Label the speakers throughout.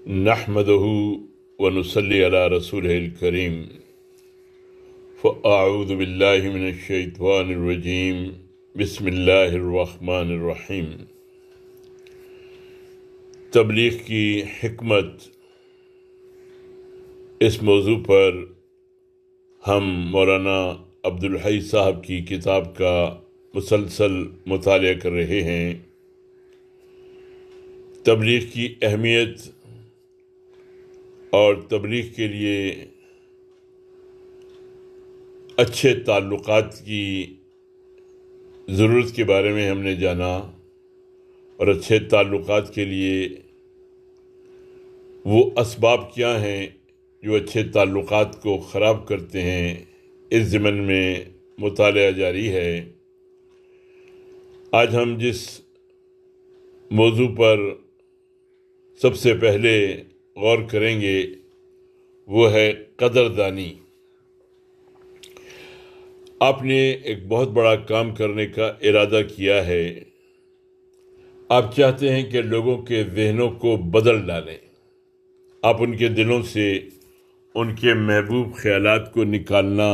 Speaker 1: نحمده ونصلي على رسوله الكريم فأعوذ بالله من الشيطان الرجيم بسم الله الرحمن الرحیم۔ تبلیغ کی حکمت، اس موضوع پر ہم مولانا عبدالحی صاحب کی کتاب کا مسلسل مطالعہ کر رہے ہیں۔ تبلیغ کی اہمیت اور تبلیغ کے لیے اچھے تعلقات کی ضرورت کے بارے میں ہم نے جانا، اور اچھے تعلقات کے لیے وہ اسباب کیا ہیں جو اچھے تعلقات کو خراب کرتے ہیں، اس ضمن میں مطالعہ جاری ہے۔ آج ہم جس موضوع پر سب سے پہلے غور کریں گے وہ ہے قدردانی۔ آپ نے ایک بہت بڑا کام کرنے کا ارادہ کیا ہے۔ آپ چاہتے ہیں کہ لوگوں کے ذہنوں کو بدل ڈالیں۔ آپ ان کے دلوں سے ان کے محبوب خیالات کو نکالنا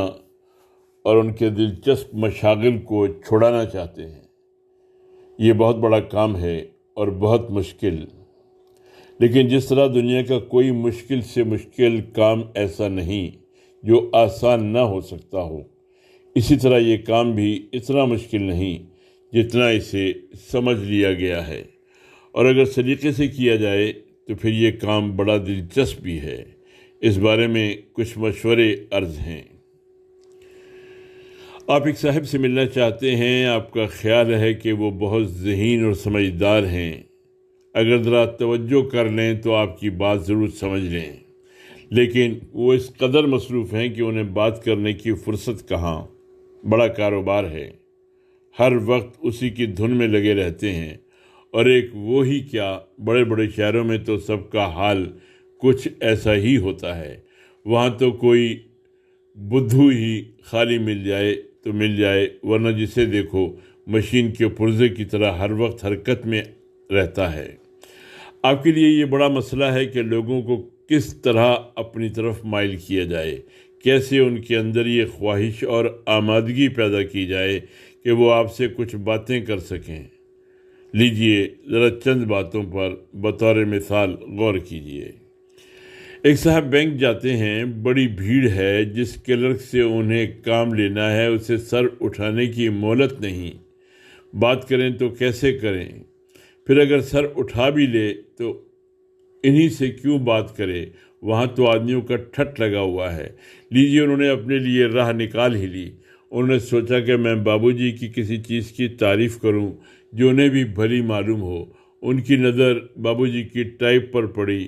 Speaker 1: اور ان کے دلچسپ مشاغل کو چھڑانا چاہتے ہیں۔ یہ بہت بڑا کام ہے اور بہت مشکل، لیکن جس طرح دنیا کا کوئی مشکل سے مشکل کام ایسا نہیں جو آسان نہ ہو سکتا ہو، اسی طرح یہ کام بھی اتنا مشکل نہیں جتنا اسے سمجھ لیا گیا ہے، اور اگر سلیقے سے کیا جائے تو پھر یہ کام بڑا دلچسپ بھی ہے۔ اس بارے میں کچھ مشورے عرض ہیں۔ آپ ایک صاحب سے ملنا چاہتے ہیں، آپ کا خیال ہے کہ وہ بہت ذہین اور سمجھدار ہیں۔ اگر ذرا توجہ کر لیں تو آپ کی بات ضرور سمجھ لیں، لیکن وہ اس قدر مصروف ہیں کہ انہیں بات کرنے کی فرصت کہاں۔ بڑا کاروبار ہے، ہر وقت اسی کی دھن میں لگے رہتے ہیں، اور ایک وہی کیا، بڑے بڑے شہروں میں تو سب کا حال کچھ ایسا ہی ہوتا ہے۔ وہاں تو کوئی بدھو ہی خالی مل جائے تو مل جائے، ورنہ جسے دیکھو مشین کے پرزے کی طرح ہر وقت حرکت میں رہتا ہے۔ آپ کے لیے یہ بڑا مسئلہ ہے کہ لوگوں کو کس طرح اپنی طرف مائل کیا جائے، کیسے ان کے اندر یہ خواہش اور آمادگی پیدا کی جائے کہ وہ آپ سے کچھ باتیں کر سکیں۔ لیجئے ذرا چند باتوں پر بطور مثال غور کیجئے۔ ایک صاحب بینک جاتے ہیں، بڑی بھیڑ ہے، جس کلرک سے انہیں کام لینا ہے اسے سر اٹھانے کی مہلت نہیں۔ بات کریں تو کیسے کریں؟ پھر اگر سر اٹھا بھی لے تو انہی سے کیوں بات کرے؟ وہاں تو آدمیوں کا ٹھٹ لگا ہوا ہے۔ لیجیے انہوں نے اپنے لیے راہ نکال ہی لی۔ انہوں نے سوچا کہ میں بابو جی کی کسی چیز کی تعریف کروں جو انہیں بھی بھلی معلوم ہو۔ ان کی نظر بابو جی کی ٹائپ پر پڑی،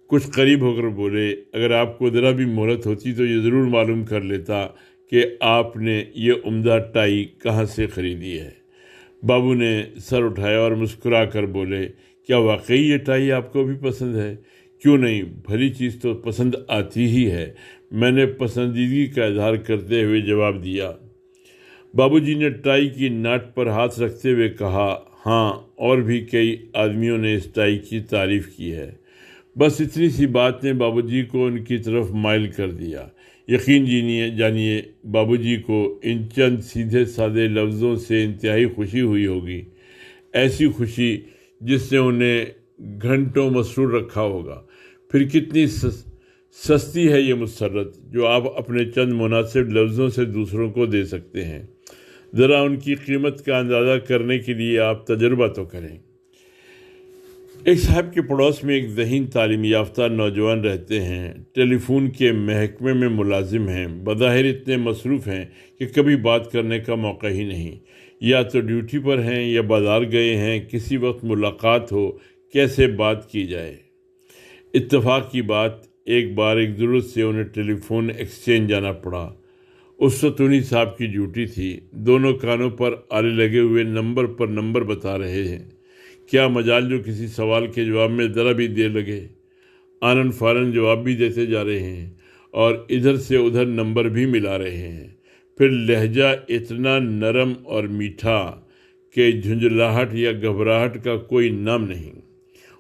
Speaker 1: کچھ قریب ہو کر بولے، اگر آپ کو ذرا بھی مہلت ہوتی تو یہ ضرور معلوم کر لیتا کہ آپ نے یہ عمدہ ٹائی کہاں سے خریدی ہے۔ بابو نے سر اٹھایا اور مسکرا کر بولے، کیا واقعی یہ ٹائی آپ کو بھی پسند ہے؟ کیوں نہیں، بھلی چیز تو پسند آتی ہی ہے۔ میں نے پسندیدگی کا اظہار کرتے ہوئے جواب دیا۔ بابو جی نے ٹائی کی ناٹ پر ہاتھ رکھتے ہوئے کہا، ہاں، اور بھی کئی آدمیوں نے اس ٹائی کی تعریف کی ہے۔ بس اتنی سی بات نے بابو جی کو ان کی طرف مائل کر دیا۔ یقین جانیے بابو جی کو ان چند سیدھے سادے لفظوں سے انتہائی خوشی ہوئی ہوگی، ایسی خوشی جس نے انہیں گھنٹوں مسرور رکھا ہوگا۔ پھر کتنی سستی ہے یہ مسرت جو آپ اپنے چند مناسب لفظوں سے دوسروں کو دے سکتے ہیں۔ ذرا ان کی قیمت کا اندازہ کرنے کے لیے آپ تجربہ تو کریں۔ ایک صاحب کے پڑوس میں ایک ذہین تعلیم یافتہ نوجوان رہتے ہیں، ٹیلی فون کے محکمے میں ملازم ہیں، بظاہر اتنے مصروف ہیں کہ کبھی بات کرنے کا موقع ہی نہیں، یا تو ڈیوٹی پر ہیں یا بازار گئے ہیں، کسی وقت ملاقات ہو کیسے بات کی جائے۔ اتفاق کی بات، ایک بار ایک ضرورت سے انہیں ٹیلی فون ایکسچینج جانا پڑا۔ اس وقت انہی صاحب کی ڈیوٹی تھی۔ دونوں کانوں پر آلے لگے ہوئے نمبر پر نمبر بتا رہے ہیں۔ کیا مجال جو کسی سوال کے جواب میں ذرا بھی دیر لگے، آنن فانن جواب بھی دیتے جا رہے ہیں اور ادھر سے ادھر نمبر بھی ملا رہے ہیں۔ پھر لہجہ اتنا نرم اور میٹھا کہ جھنجھلاہٹ یا گھبراہٹ کا کوئی نام نہیں۔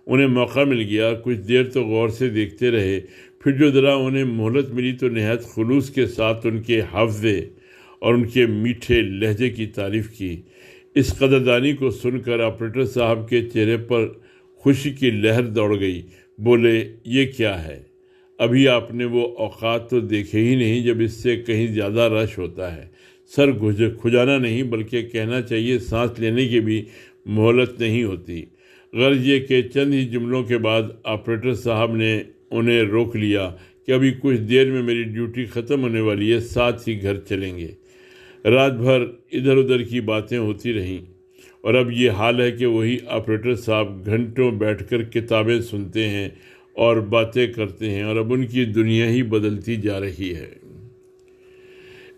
Speaker 1: انہیں موقع مل گیا، کچھ دیر تو غور سے دیکھتے رہے، پھر جو ذرا انہیں مہلت ملی تو نہایت خلوص کے ساتھ ان کے حافظے اور ان کے میٹھے لہجے کی تعریف کی۔ اس قدردانی کو سن کر آپریٹر صاحب کے چہرے پر خوشی کی لہر دوڑ گئی۔ بولے، یہ کیا ہے؟ ابھی آپ نے وہ اوقات تو دیکھے ہی نہیں جب اس سے کہیں زیادہ رش ہوتا ہے۔ سر کھجانا نہیں بلکہ کہنا چاہیے سانس لینے کی بھی مہلت نہیں ہوتی۔ غرض یہ کہ چند ہی جملوں کے بعد آپریٹر صاحب نے انہیں روک لیا کہ ابھی کچھ دیر میں میری ڈیوٹی ختم ہونے والی ہے، ساتھ ہی گھر چلیں گے۔ رات بھر ادھر ادھر کی باتیں ہوتی رہیں، اور اب یہ حال ہے کہ وہی آپریٹر صاحب گھنٹوں بیٹھ کر کتابیں سنتے ہیں اور باتیں کرتے ہیں، اور اب ان کی دنیا ہی بدلتی جا رہی ہے۔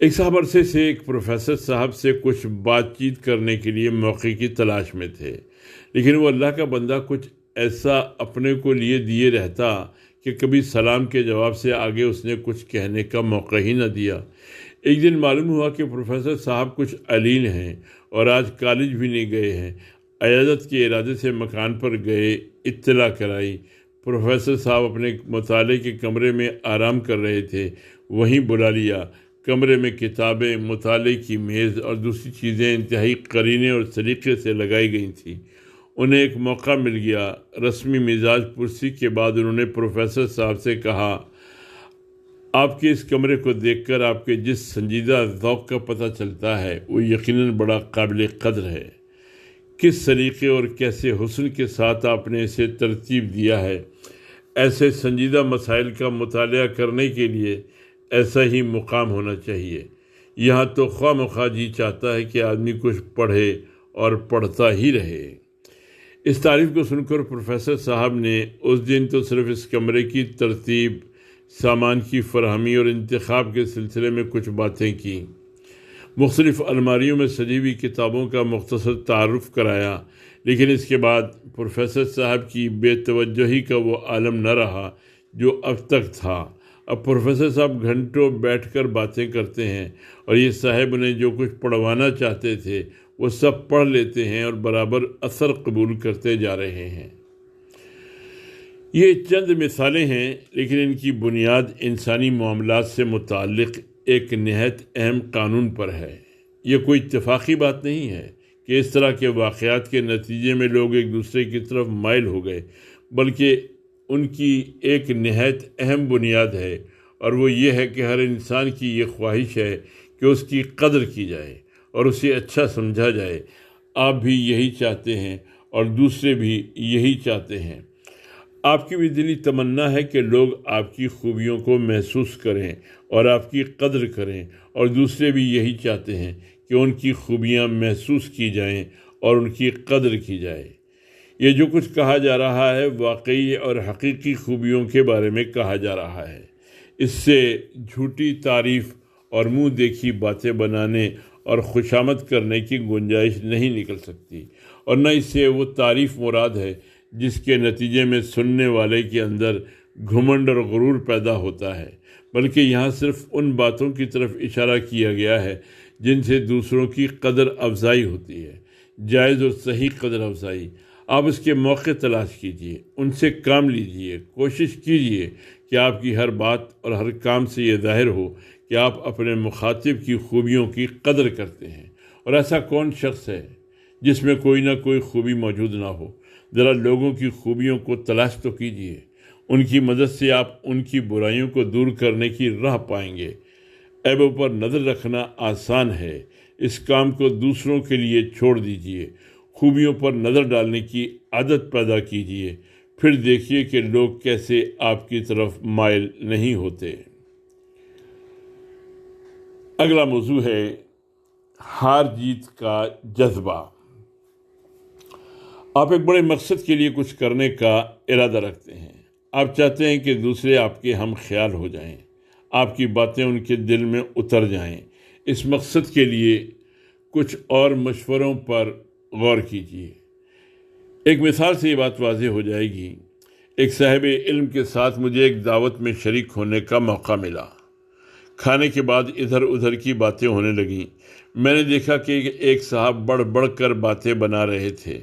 Speaker 1: ایک صاحب عرصے سے ایک پروفیسر صاحب سے کچھ بات چیت کرنے کے لیے موقع کی تلاش میں تھے، لیکن وہ اللہ کا بندہ کچھ ایسا اپنے کو لیے دیے رہتا کہ کبھی سلام کے جواب سے آگے اس نے کچھ کہنے کا موقع ہی نہ دیا۔ ایک دن معلوم ہوا کہ پروفیسر صاحب کچھ علیل ہیں اور آج کالج بھی نہیں گئے ہیں۔ عیادت کے ارادے سے مکان پر گئے، اطلاع کرائی۔ پروفیسر صاحب اپنے مطالعے کے کمرے میں آرام کر رہے تھے، وہیں بلا لیا۔ کمرے میں کتابیں، مطالعے کی میز اور دوسری چیزیں انتہائی قرینے اور سلیقے سے لگائی گئی تھیں۔ انہیں ایک موقع مل گیا۔ رسمی مزاج پرسی کے بعد انہوں نے پروفیسر صاحب سے کہا، آپ کے اس کمرے کو دیکھ کر آپ کے جس سنجیدہ ذوق کا پتہ چلتا ہے وہ یقیناً بڑا قابل قدر ہے۔ کس سلیقے اور کیسے حسن کے ساتھ آپ نے اسے ترتیب دیا ہے۔ ایسے سنجیدہ مسائل کا مطالعہ کرنے کے لیے ایسا ہی مقام ہونا چاہیے۔ یہاں تو خواہ مخواہ جی چاہتا ہے کہ آدمی کچھ پڑھے اور پڑھتا ہی رہے۔ اس تعریف کو سن کر پروفیسر صاحب نے اس دن تو صرف اس کمرے کی ترتیب، سامان کی فراہمی اور انتخاب کے سلسلے میں کچھ باتیں کی، مختلف الماریوں میں سجی ہوئی کتابوں کا مختصر تعارف کرایا، لیکن اس کے بعد پروفیسر صاحب کی بے توجہی کا وہ عالم نہ رہا جو اب تک تھا۔ اب پروفیسر صاحب گھنٹوں بیٹھ کر باتیں کرتے ہیں، اور یہ صاحب انہیں جو کچھ پڑھوانا چاہتے تھے وہ سب پڑھ لیتے ہیں اور برابر اثر قبول کرتے جا رہے ہیں۔ یہ چند مثالیں ہیں، لیکن ان کی بنیاد انسانی معاملات سے متعلق ایک نہایت اہم قانون پر ہے۔ یہ کوئی اتفاقی بات نہیں ہے کہ اس طرح کے واقعات کے نتیجے میں لوگ ایک دوسرے کی طرف مائل ہو گئے، بلکہ ان کی ایک نہایت اہم بنیاد ہے، اور وہ یہ ہے کہ ہر انسان کی یہ خواہش ہے کہ اس کی قدر کی جائے اور اسے اچھا سمجھا جائے۔ آپ بھی یہی چاہتے ہیں اور دوسرے بھی یہی چاہتے ہیں۔ آپ کی بھی دلی تمنا ہے کہ لوگ آپ کی خوبیوں کو محسوس کریں اور آپ کی قدر کریں، اور دوسرے بھی یہی چاہتے ہیں کہ ان کی خوبیاں محسوس کی جائیں اور ان کی قدر کی جائے۔ یہ جو کچھ کہا جا رہا ہے واقعی اور حقیقی خوبیوں کے بارے میں کہا جا رہا ہے۔ اس سے جھوٹی تعریف اور منہ دیکھی باتیں بنانے اور خوشامد کرنے کی گنجائش نہیں نکل سکتی، اور نہ اس سے وہ تعریف مراد ہے جس کے نتیجے میں سننے والے کے اندر گھمنڈ اور غرور پیدا ہوتا ہے، بلکہ یہاں صرف ان باتوں کی طرف اشارہ کیا گیا ہے جن سے دوسروں کی قدر افزائی ہوتی ہے، جائز اور صحیح قدر افزائی۔ آپ اس کے موقع تلاش کیجئے، ان سے کام لیجئے، کوشش کیجئے کہ آپ کی ہر بات اور ہر کام سے یہ ظاہر ہو کہ آپ اپنے مخاطب کی خوبیوں کی قدر کرتے ہیں۔ اور ایسا کون شخص ہے جس میں کوئی نہ کوئی خوبی موجود نہ ہو؟ ذرا لوگوں کی خوبیوں کو تلاش تو کیجئے، ان کی مدد سے آپ ان کی برائیوں کو دور کرنے کی راہ پائیں گے۔ عیبوں پر نظر رکھنا آسان ہے، اس کام کو دوسروں کے لیے چھوڑ دیجئے۔ خوبیوں پر نظر ڈالنے کی عادت پیدا کیجئے، پھر دیکھیے کہ لوگ کیسے آپ کی طرف مائل نہیں ہوتے۔ اگلا موضوع ہے ہار جیت کا جذبہ۔ آپ ایک بڑے مقصد کے لیے کچھ کرنے کا ارادہ رکھتے ہیں۔ آپ چاہتے ہیں کہ دوسرے آپ کے ہم خیال ہو جائیں، آپ کی باتیں ان کے دل میں اتر جائیں۔ اس مقصد کے لیے کچھ اور مشوروں پر غور کیجیے۔ ایک مثال سے یہ بات واضح ہو جائے گی۔ ایک صاحب علم کے ساتھ مجھے ایک دعوت میں شریک ہونے کا موقع ملا۔ کھانے کے بعد ادھر ادھر کی باتیں ہونے لگیں۔ میں نے دیکھا کہ ایک صاحب بڑھ بڑھ کر باتیں بنا رہے تھے،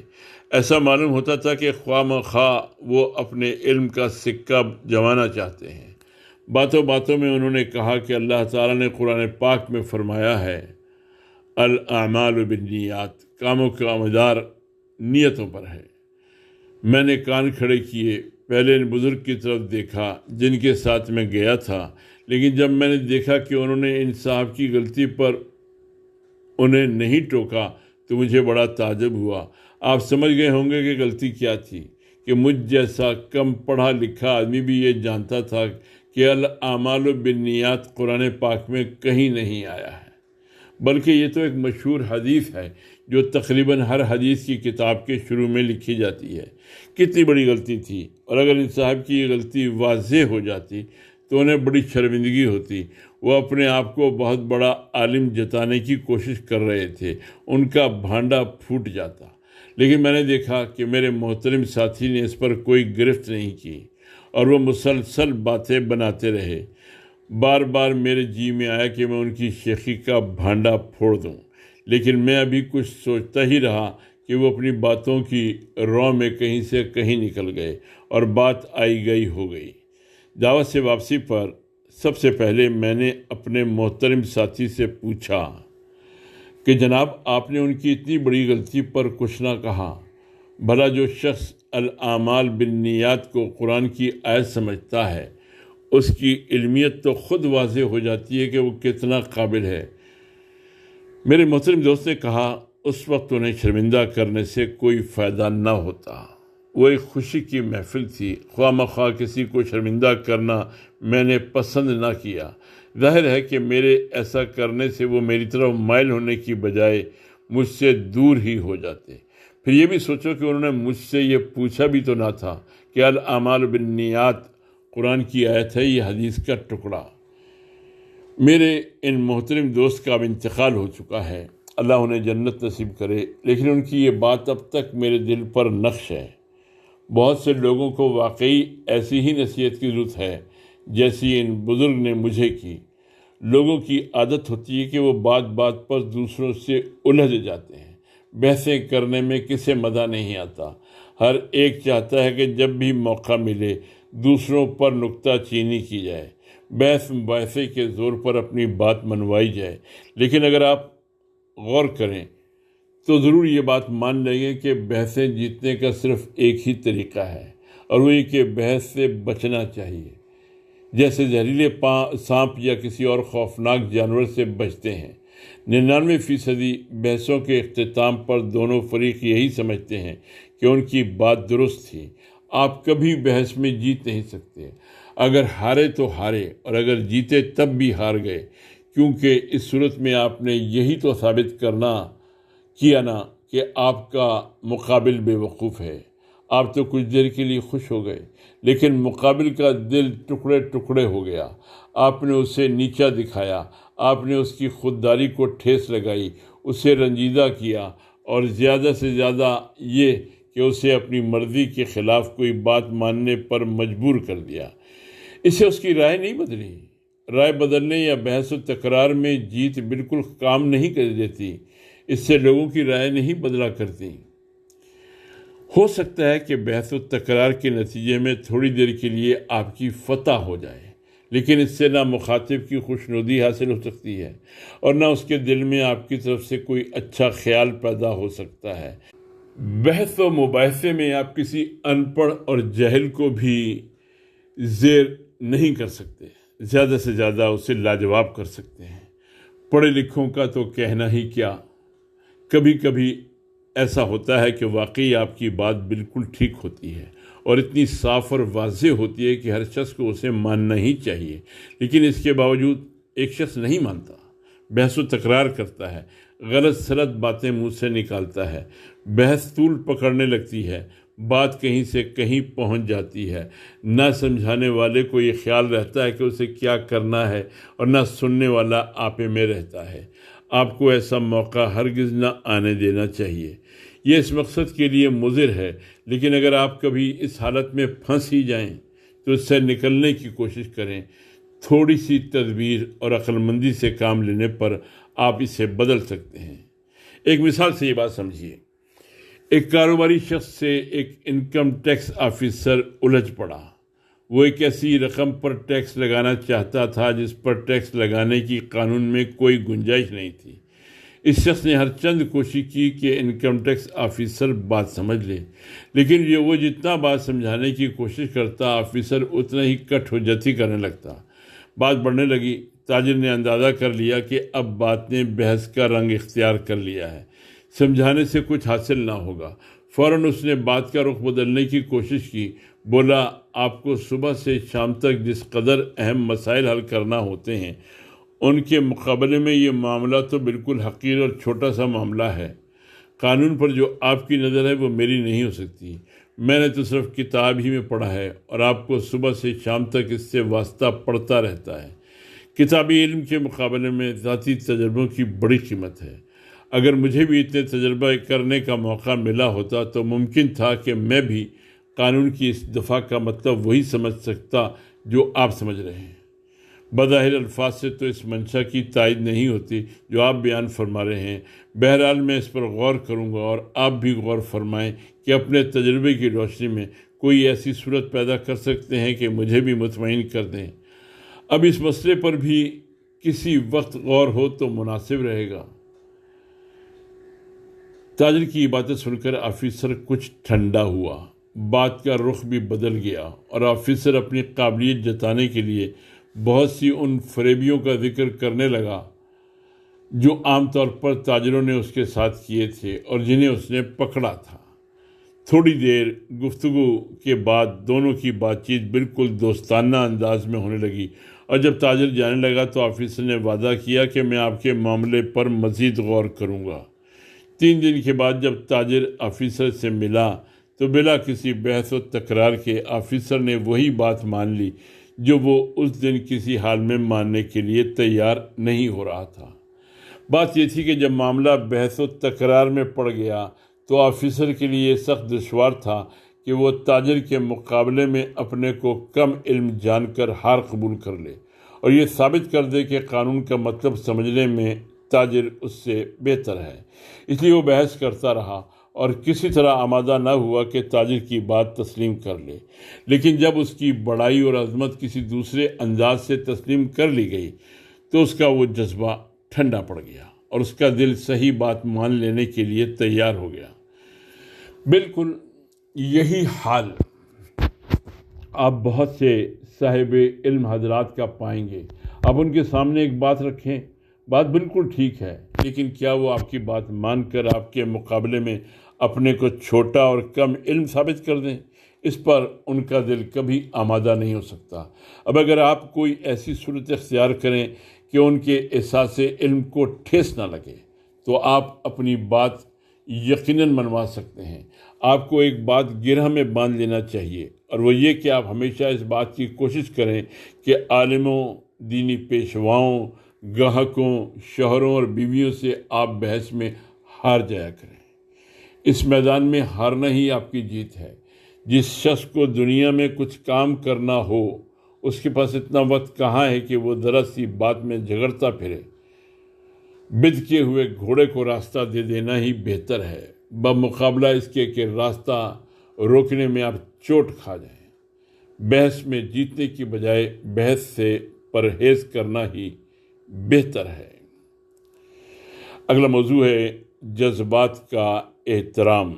Speaker 1: ایسا معلوم ہوتا تھا کہ خواہ مخواہ وہ اپنے علم کا سکہ جمانا چاہتے ہیں۔ باتوں باتوں میں انہوں نے کہا کہ اللہ تعالیٰ نے قرآن پاک میں فرمایا ہے الاعمال بالنیات، کاموں کا مدار نیتوں پر ہے۔ میں نے کان کھڑے کیے، پہلے ان بزرگ کی طرف دیکھا جن کے ساتھ میں گیا تھا، لیکن جب میں نے دیکھا کہ انہوں نے ان صاحب کی غلطی پر انہیں نہیں ٹوکا تو مجھے بڑا تعجب ہوا۔ آپ سمجھ گئے ہوں گے کہ غلطی کیا تھی، کہ مجھ جیسا کم پڑھا لکھا آدمی بھی یہ جانتا تھا کہ الاعمال بالنیات قرآن پاک میں کہیں نہیں آیا ہے، بلکہ یہ تو ایک مشہور حدیث ہے جو تقریباً ہر حدیث کی کتاب کے شروع میں لکھی جاتی ہے۔ کتنی بڑی غلطی تھی، اور اگر ان صاحب کی یہ غلطی واضح ہو جاتی تو انہیں بڑی شرمندگی ہوتی۔ وہ اپنے آپ کو بہت بڑا عالم جتانے کی کوشش کر رہے تھے، ان کا بھانڈا پھوٹ جاتا۔ لیکن میں نے دیکھا کہ میرے محترم ساتھی نے اس پر کوئی گرفت نہیں کی، اور وہ مسلسل باتیں بناتے رہے۔ بار بار میرے جی میں آیا کہ میں ان کی شیخی کا بھانڈا پھوڑ دوں، لیکن میں ابھی کچھ سوچتا ہی رہا کہ وہ اپنی باتوں کی رو میں کہیں سے کہیں نکل گئے اور بات آئی گئی ہو گئی۔ دعوت سے واپسی پر سب سے پہلے میں نے اپنے محترم ساتھی سے پوچھا کہ جناب، آپ نے ان کی اتنی بڑی غلطی پر کچھ نہ کہا؟ بھلا جو شخص الاعمال بالنیات کو قرآن کی آیت سمجھتا ہے، اس کی علمیت تو خود واضح ہو جاتی ہے کہ وہ کتنا قابل ہے۔ میرے محترم دوست نے کہا، اس وقت انہیں شرمندہ کرنے سے کوئی فائدہ نہ ہوتا۔ وہ ایک خوشی کی محفل تھی، خواہ مخواہ کسی کو شرمندہ کرنا میں نے پسند نہ کیا۔ ظاہر ہے کہ میرے ایسا کرنے سے وہ میری طرف مائل ہونے کی بجائے مجھ سے دور ہی ہو جاتے۔ پھر یہ بھی سوچو کہ انہوں نے مجھ سے یہ پوچھا بھی تو نہ تھا کہ الاعمال بالنیات قرآن کی آیت ہے، یہ حدیث کا ٹکڑا۔ میرے ان محترم دوست کا اب انتقال ہو چکا ہے، اللہ انہیں جنت نصیب کرے، لیکن ان کی یہ بات اب تک میرے دل پر نقش ہے۔ بہت سے لوگوں کو واقعی ایسی ہی نصیحت کی ضرورت ہے جیسی ان بزرگ نے مجھے کی۔ لوگوں کی عادت ہوتی ہے کہ وہ بات بات پر دوسروں سے الجھ جاتے ہیں۔ بحثیں کرنے میں کسے مزہ نہیں آتا، ہر ایک چاہتا ہے کہ جب بھی موقع ملے دوسروں پر نکتہ چینی کی جائے، بحث مباحثے کے زور پر اپنی بات منوائی جائے۔ لیکن اگر آپ غور کریں تو ضرور یہ بات مان لیں گے کہ بحثیں جیتنے کا صرف ایک ہی طریقہ ہے، اور وہ یہ کہ بحث سے بچنا چاہیے، جیسے زہریلے سانپ یا کسی اور خوفناک جانور سے بچتے ہیں۔ 99% بحثوں کے اختتام پر دونوں فریق یہی سمجھتے ہیں کہ ان کی بات درست تھی۔ آپ کبھی بحث میں جیت نہیں سکتے، اگر ہارے تو ہارے، اور اگر جیتے تب بھی ہار گئے، کیونکہ اس صورت میں آپ نے یہی تو ثابت کیا نا کہ آپ کا مقابل بے وقوف ہے۔ آپ تو کچھ دیر کے لیے خوش ہو گئے، لیکن مقابل کا دل ٹکڑے ٹکڑے ہو گیا۔ آپ نے اسے نیچا دکھایا، آپ نے اس کی خودداری کو ٹھیس لگائی، اسے رنجیدہ کیا، اور زیادہ سے زیادہ یہ کہ اسے اپنی مرضی کے خلاف کوئی بات ماننے پر مجبور کر دیا۔ اسے اس کی رائے نہیں بدلی۔ رائے بدلنے یا بحث و تکرار میں جیت بالکل کام نہیں کر دیتی، اس سے لوگوں کی رائے نہیں بدلا کرتی۔ ہو سکتا ہے کہ بحث و تکرار کے نتیجے میں تھوڑی دیر کے لیے آپ کی فتح ہو جائے، لیکن اس سے نہ مخاطب کی خوشنودی حاصل ہو سکتی ہے، اور نہ اس کے دل میں آپ کی طرف سے کوئی اچھا خیال پیدا ہو سکتا ہے۔ بحث و مباحثے میں آپ کسی ان پڑھ اور جاہل کو بھی زیر نہیں کر سکتے، زیادہ سے زیادہ اسے لاجواب کر سکتے ہیں۔ پڑھے لکھوں کا تو کہنا ہی کیا، کبھی کبھی ایسا ہوتا ہے کہ واقعی آپ کی بات بالکل ٹھیک ہوتی ہے اور اتنی صاف اور واضح ہوتی ہے کہ ہر شخص کو اسے ماننا ہی چاہیے، لیکن اس کے باوجود ایک شخص نہیں مانتا، بحث و تکرار کرتا ہے، غلط سلط باتیں منہ سے نکالتا ہے، بحث طول پکڑنے لگتی ہے، بات کہیں سے کہیں پہنچ جاتی ہے، نہ سمجھانے والے کو یہ خیال رہتا ہے کہ اسے کیا کرنا ہے، اور نہ سننے والا آپے میں رہتا ہے۔ آپ کو ایسا موقع ہرگز نہ آنے دینا چاہیے، یہ اس مقصد کے لیے مضر ہے، لیکن اگر آپ کبھی اس حالت میں پھنس ہی جائیں تو اس سے نکلنے کی کوشش کریں۔ تھوڑی سی تدبیر اور عقل مندی سے کام لینے پر آپ اسے بدل سکتے ہیں۔ ایک مثال سے یہ بات سمجھیے، ایک کاروباری شخص سے ایک انکم ٹیکس آفیسر الجھ پڑا۔ وہ ایک ایسی رقم پر ٹیکس لگانا چاہتا تھا جس پر ٹیکس لگانے کی قانون میں کوئی گنجائش نہیں تھی۔ اس شخص نے ہر چند کوشش کی کہ انکم ٹیکس آفیسر بات سمجھ لے، لیکن وہ جتنا بات سمجھانے کی کوشش کرتا آفیسر اتنا ہی کٹ حجتی کرنے لگتا۔ بات بڑھنے لگی۔ تاجر نے اندازہ کر لیا کہ اب بات نے بحث کا رنگ اختیار کر لیا ہے، سمجھانے سے کچھ حاصل نہ ہوگا۔ فوراً اس نے بات کا رخ بدلنے کی کوشش کی۔ بولا، آپ کو صبح سے شام تک جس قدر اہم مسائل حل کرنا ہوتے ہیں ان کے مقابلے میں یہ معاملہ تو بالکل حقیر اور چھوٹا سا معاملہ ہے۔ قانون پر جو آپ کی نظر ہے وہ میری نہیں ہو سکتی۔ میں نے تو صرف کتاب ہی میں پڑھا ہے اور آپ کو صبح سے شام تک اس سے واسطہ پڑتا رہتا ہے۔ کتابی علم کے مقابلے میں ذاتی تجربوں کی بڑی قیمت ہے۔ اگر مجھے بھی اتنے تجربہ کرنے کا موقع ملا ہوتا تو ممکن تھا کہ میں بھی قانون کی اس دفعہ کا مطلب وہی سمجھ سکتا جو آپ سمجھ رہے ہیں۔ بظاہر الفاظ سے تو اس منشا کی تائید نہیں ہوتی جو آپ بیان فرما رہے ہیں۔ بہرحال میں اس پر غور کروں گا اور آپ بھی غور فرمائیں کہ اپنے تجربے کی روشنی میں کوئی ایسی صورت پیدا کر سکتے ہیں کہ مجھے بھی مطمئن کر دیں۔ اب اس مسئلے پر بھی کسی وقت غور ہو تو مناسب رہے گا۔ تاجر کی یہ باتیں سن کر آفیسر کچھ ٹھنڈا ہوا۔ بات کا رخ بھی بدل گیا اور آفیسر اپنی قابلیت جتانے کے لیے بہت سی ان فریبیوں کا ذکر کرنے لگا جو عام طور پر تاجروں نے اس کے ساتھ کیے تھے اور جنہیں اس نے پکڑا تھا۔ تھوڑی دیر گفتگو کے بعد دونوں کی بات چیت بالکل دوستانہ انداز میں ہونے لگی، اور جب تاجر جانے لگا تو آفیسر نے وعدہ کیا کہ میں آپ کے معاملے پر مزید غور کروں گا۔ 3 دن کے بعد جب تاجر آفیسر سے ملا تو بلا کسی بحث و تکرار کے آفیسر نے وہی بات مان لی جو وہ اس دن کسی حال میں ماننے کے لیے تیار نہیں ہو رہا تھا۔ بات یہ تھی کہ جب معاملہ بحث و تکرار میں پڑ گیا تو آفیسر کے لیے سخت دشوار تھا کہ وہ تاجر کے مقابلے میں اپنے کو کم علم جان کر ہار قبول کر لے اور یہ ثابت کر دے کہ قانون کا مطلب سمجھنے میں تاجر اس سے بہتر ہے۔ اس لیے وہ بحث کرتا رہا اور کسی طرح آمادہ نہ ہوا کہ تاجر کی بات تسلیم کر لے، لیکن جب اس کی بڑائی اور عظمت کسی دوسرے انداز سے تسلیم کر لی گئی تو اس کا وہ جذبہ ٹھنڈا پڑ گیا اور اس کا دل صحیح بات مان لینے کے لیے تیار ہو گیا۔ بالکل یہی حال آپ بہت سے صاحب علم حضرات کا پائیں گے۔ آپ ان کے سامنے ایک بات رکھیں، بات بالکل ٹھیک ہے، لیکن کیا وہ آپ کی بات مان کر آپ کے مقابلے میں اپنے کو چھوٹا اور کم علم ثابت کر دیں؟ اس پر ان کا دل کبھی آمادہ نہیں ہو سکتا۔ اب اگر آپ کوئی ایسی صورت اختیار کریں کہ ان کے احساس علم کو ٹھیس نہ لگے تو آپ اپنی بات یقیناً منوا سکتے ہیں۔ آپ کو ایک بات گرہ میں باندھ لینا چاہیے، اور وہ یہ کہ آپ ہمیشہ اس بات کی کوشش کریں کہ عالموں، دینی پیشواؤں، گاہکوں، شوہروں اور بیویوں سے آپ بحث میں ہار جایا کریں۔ اس میدان میں ہارنا ہی آپ کی جیت ہے۔ جس شخص کو دنیا میں کچھ کام کرنا ہو اس کے پاس اتنا وقت کہاں ہے کہ وہ ذرا سی بات میں جھگڑتا پھرے۔ بد کے ہوئے گھوڑے کو راستہ دے دینا ہی بہتر ہے، بمقابلہ اس کے کہ راستہ روکنے میں آپ چوٹ کھا جائیں۔ بحث میں جیتنے کی بجائے بحث سے پرہیز کرنا ہی بہتر ہے۔ اگلا موضوع ہے جذبات کا احترام۔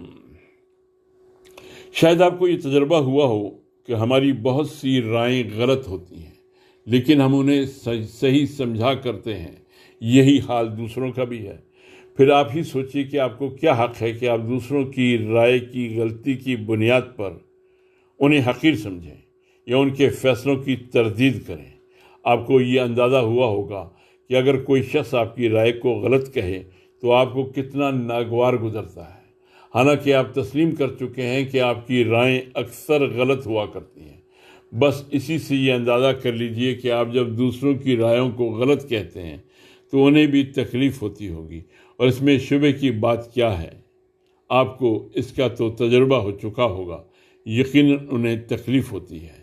Speaker 1: شاید آپ کو یہ تجربہ ہوا ہو کہ ہماری بہت سی رائیں غلط ہوتی ہیں لیکن ہم انہیں صحیح سمجھا کرتے ہیں۔ یہی حال دوسروں کا بھی ہے۔ پھر آپ ہی سوچیے کہ آپ کو کیا حق ہے کہ آپ دوسروں کی رائے کی غلطی کی بنیاد پر انہیں حقیر سمجھیں یا ان کے فیصلوں کی تردید کریں۔ آپ کو یہ اندازہ ہوا ہوگا کہ اگر کوئی شخص آپ کی رائے کو غلط کہے تو آپ کو کتنا ناگوار گزرتا ہے، حالانکہ آپ تسلیم کر چکے ہیں کہ آپ کی رائیں اکثر غلط ہوا کرتی ہیں۔ بس اسی سے یہ اندازہ کر لیجئے کہ آپ جب دوسروں کی رائےوں کو غلط کہتے ہیں تو انہیں بھی تکلیف ہوتی ہوگی، اور اس میں شبے کی بات کیا ہے؟ آپ کو اس کا تو تجربہ ہو چکا ہوگا، یقیناً انہیں تکلیف ہوتی ہے۔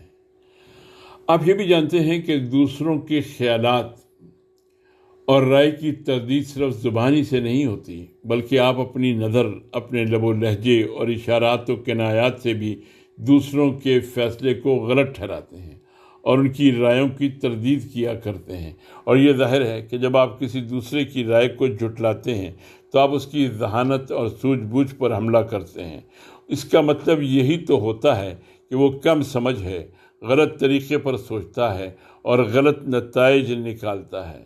Speaker 1: آپ یہ بھی جانتے ہیں کہ دوسروں کے خیالات اور رائے کی تردید صرف زبانی سے نہیں ہوتی، بلکہ آپ اپنی نظر، اپنے لب و لہجے اور اشارات و کنایات سے بھی دوسروں کے فیصلے کو غلط ٹھہراتے ہیں اور ان کی رائےوں کی تردید کیا کرتے ہیں۔ اور یہ ظاہر ہے کہ جب آپ کسی دوسرے کی رائے کو جھٹلاتے ہیں تو آپ اس کی ذہانت اور سوجھ بوجھ پر حملہ کرتے ہیں۔ اس کا مطلب یہی تو ہوتا ہے کہ وہ کم سمجھ ہے، غلط طریقے پر سوچتا ہے اور غلط نتائج نکالتا ہے۔